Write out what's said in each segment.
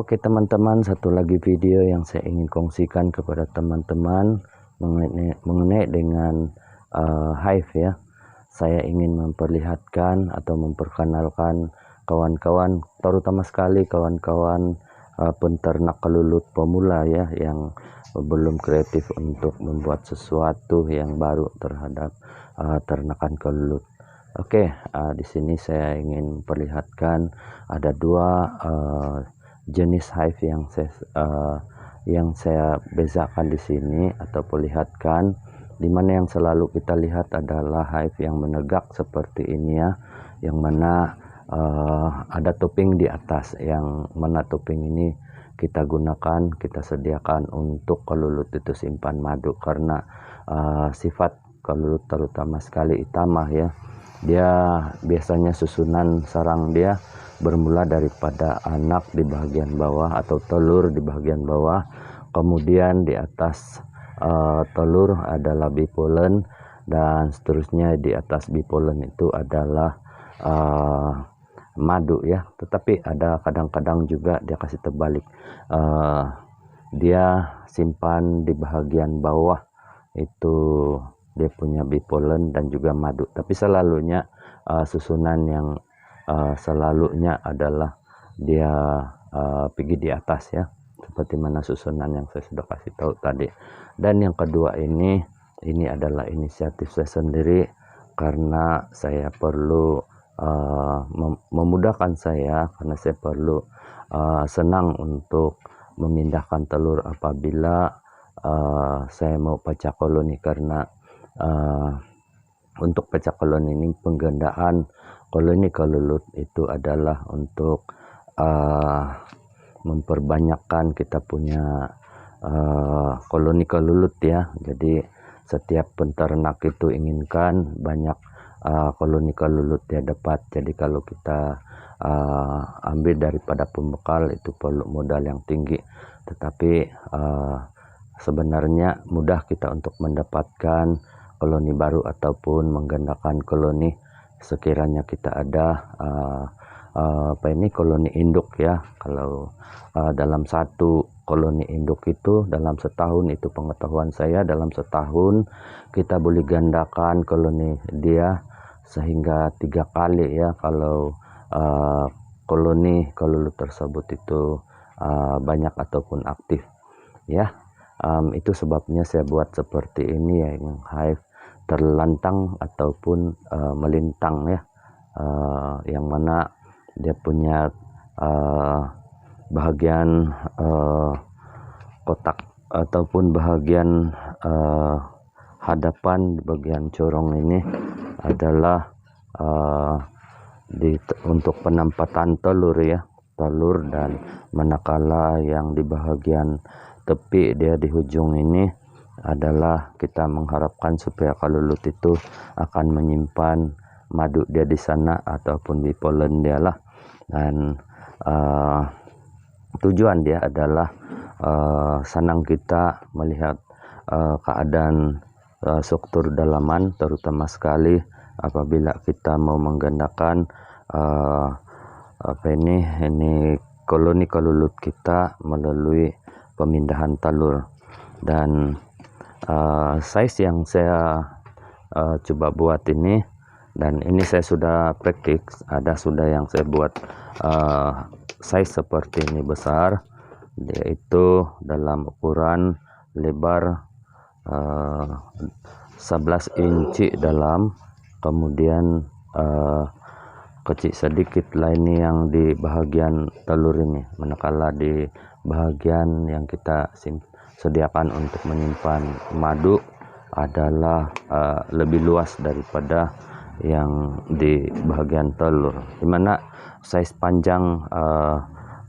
Oke teman-teman, satu lagi video yang saya ingin kongsikan kepada teman-teman mengenai dengan hive ya. Saya ingin memperlihatkan atau memperkenalkan kawan-kawan, terutama sekali kawan-kawan penternak kelulut pemula ya, yang belum kreatif untuk membuat sesuatu yang baru terhadap ternakan kelulut. Oke, di sini saya ingin perlihatkan ada dua jenis hive yang saya bezakan di sini atau perlihatkan, dimana yang selalu kita lihat adalah hive yang menegak seperti ini ya, yang mana ada topping di atas, yang mana topping ini kita gunakan, kita sediakan untuk kelulut itu simpan madu, karena sifat kelulut terutama sekali itamah ya, dia biasanya susunan sarang dia bermula daripada anak di bagian bawah atau telur di bagian bawah, kemudian di atas telur adalah bipolen, dan seterusnya di atas bipolen itu adalah madu ya. Tetapi ada kadang-kadang juga dia kasih terbalik, dia simpan di bagian bawah itu dia punya bipolen dan juga madu, tapi selalunya susunan yang selalunya adalah dia pergi di atas ya, seperti mana susunan yang saya sudah kasih tahu tadi. Dan yang kedua ini adalah inisiatif saya sendiri, karena saya perlu memudahkan saya, karena saya perlu senang untuk memindahkan telur apabila saya mau pecah koloni, karena untuk pecah koloni ini penggandaan koloni kelulut itu adalah untuk memperbanyakkan kita punya koloni kelulut ya. Jadi setiap penternak itu inginkan banyak koloni kelulut dia dapat. Jadi kalau kita ambil daripada pembekal itu perlu modal yang tinggi, tetapi sebenarnya mudah kita untuk mendapatkan koloni baru ataupun menggandakan koloni sekiranya kita ada koloni induk ya. Kalau dalam satu koloni induk itu dalam setahun, itu pengetahuan saya, dalam setahun kita boleh gandakan koloni dia sehingga 3 kali ya, kalau koloni kelulut tersebut itu banyak ataupun aktif ya. Itu sebabnya saya buat seperti ini ya, yang hive terlantang ataupun melintang ya, yang mana dia punya bahagian kotak ataupun bahagian hadapan, bagian corong ini adalah untuk penempatan telur ya, telur. Dan manakala yang di bahagian tepi dia di ujung ini adalah kita mengharapkan supaya kelulut itu akan menyimpan madu dia di sana ataupun di polen dia lah. Dan tujuan dia adalah senang kita melihat keadaan struktur dalaman, terutama sekali apabila kita mau menggandakan ini koloni kelulut kita melalui pemindahan telur. Dan size yang saya coba buat ini, dan ini saya sudah praktik, ada sudah yang saya buat size seperti ini besar, yaitu dalam ukuran lebar 11 inci dalam, kemudian kecil sedikit lah ini yang di bahagian telur ini, manakala di bahagian yang kita sediakan untuk menyimpan madu adalah lebih luas daripada yang di bahagian telur, dimana size panjang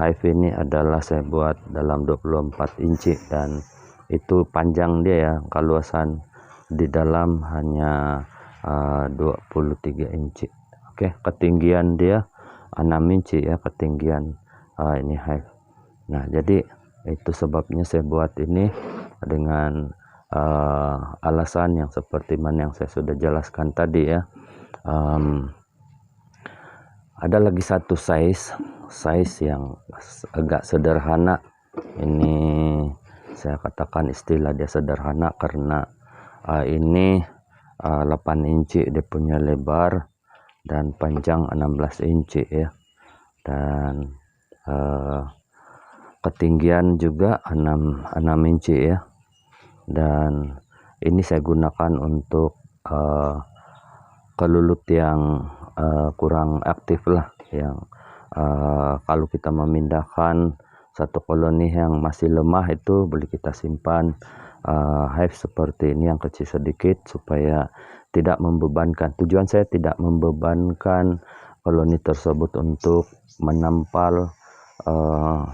hive ini adalah saya buat dalam 24 inci, dan itu panjang dia ya, kaluasan di dalam hanya 23 inci. Oke, ketinggian dia 6 inci ya, ketinggian ini hive. Nah, jadi itu sebabnya saya buat ini dengan alasan yang seperti mana yang saya sudah jelaskan tadi ya. Ada lagi satu size size yang agak sederhana. Ini saya katakan istilah dia sederhana karena ini 8 inci dia punya lebar dan panjang 16 inci ya, dan ketinggian juga 6 inci ya. Dan ini saya gunakan untuk kelulut yang kurang aktif lah, yang kalau kita memindahkan satu koloni yang masih lemah itu boleh kita simpan hive seperti ini yang kecil sedikit supaya tidak membebankan. Tujuan saya tidak membebankan koloni tersebut untuk menampal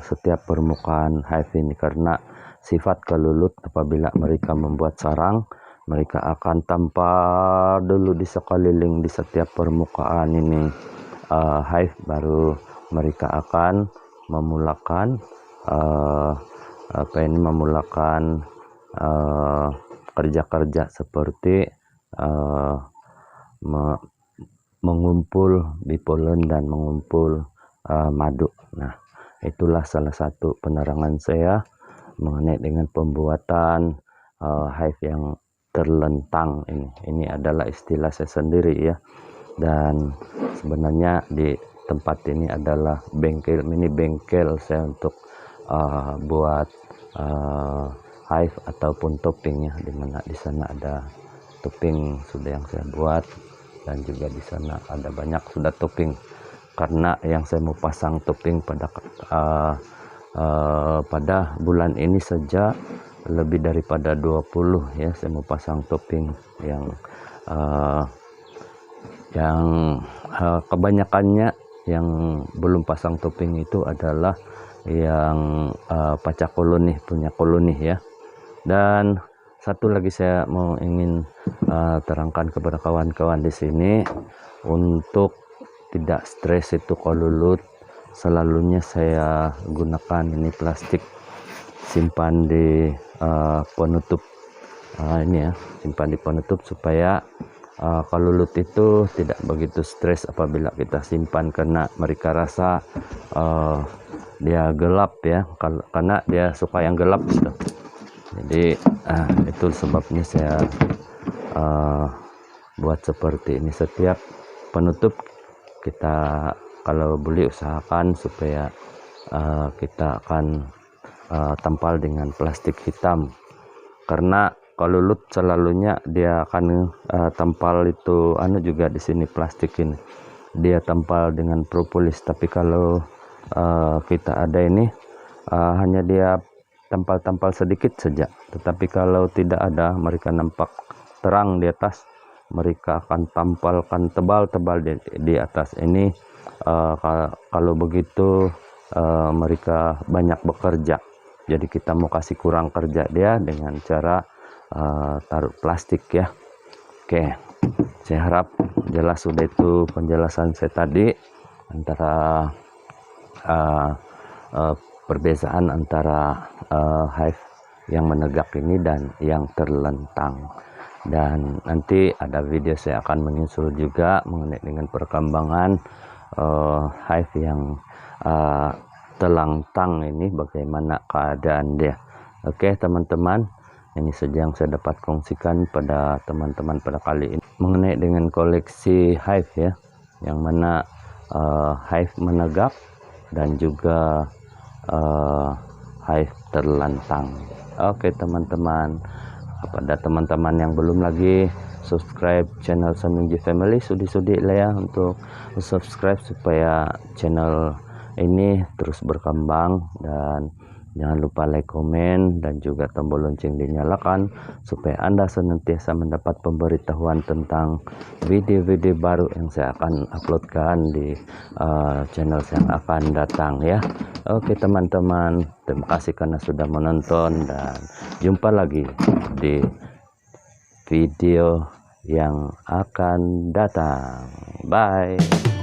setiap permukaan hive ini, karena sifat kelulut apabila mereka membuat sarang, mereka akan tampal dulu di sekeliling di setiap permukaan ini hive, baru mereka akan memulakan kerja-kerja seperti mengumpul di polen dan mengumpul madu. Nah, itulah salah satu penerangan saya mengenai dengan pembuatan hive yang terlentang ini. Ini adalah istilah saya sendiri ya, dan sebenarnya di tempat ini adalah bengkel, mini bengkel saya untuk buat hive ataupun topping ya, dimana di sana ada topping sudah yang saya buat, dan juga di sana ada banyak sudah topping, karena yang saya mau pasang topping pada bulan ini saja lebih daripada 20 ya, saya mau pasang topping yang kebanyakannya yang belum pasang topping itu adalah yang pacak koloni, punya koloni ya. Dan satu lagi saya mau ingin terangkan kepada kawan-kawan di sini, untuk tidak stres itu kolulut, selalunya saya gunakan ini plastik simpan di penutup ini ya, simpan di penutup supaya kolulut itu tidak begitu stres apabila kita simpan, karena mereka rasa dia gelap ya, karena dia suka yang gelap gitu. Jadi itu sebabnya saya buat seperti ini. Setiap penutup kita kalau beli usahakan supaya kita akan tampal dengan plastik hitam, karena kolulut selalunya dia akan tampal itu juga di sini plastik ini dia tampal dengan propolis. Tapi kalau kita ada ini hanya dia tampal-tampal sedikit saja, tetapi kalau tidak ada, mereka nampak terang di atas, mereka akan tampalkan tebal-tebal di atas ini. Kalau begitu mereka banyak bekerja, jadi kita mau kasih kurang kerja dia dengan cara taruh plastik ya. Oke, saya harap jelas sudah itu penjelasan saya tadi antara perbedaan antara hive yang menegak ini dan yang terlentang. Dan nanti ada video saya akan menyusul juga mengenai dengan perkembangan hive yang telentang ini, bagaimana keadaan dia. Oke teman-teman, ini saja yang saya dapat kongsikan pada teman-teman pada kali ini mengenai dengan koleksi hive ya, yang mana hive menegak dan juga hive terlentang. Oke teman-teman, kepada teman-teman yang belum lagi subscribe channel Samingji Family, sudi-sudi lah ya untuk subscribe supaya channel ini terus berkembang, dan jangan lupa like, komen, dan juga tombol lonceng dinyalakan supaya Anda senantiasa mendapat pemberitahuan tentang video-video baru yang saya akan uploadkan di channel yang akan datang ya. Oke teman-teman, terima kasih karena sudah menonton, dan jumpa lagi di video yang akan datang. Bye.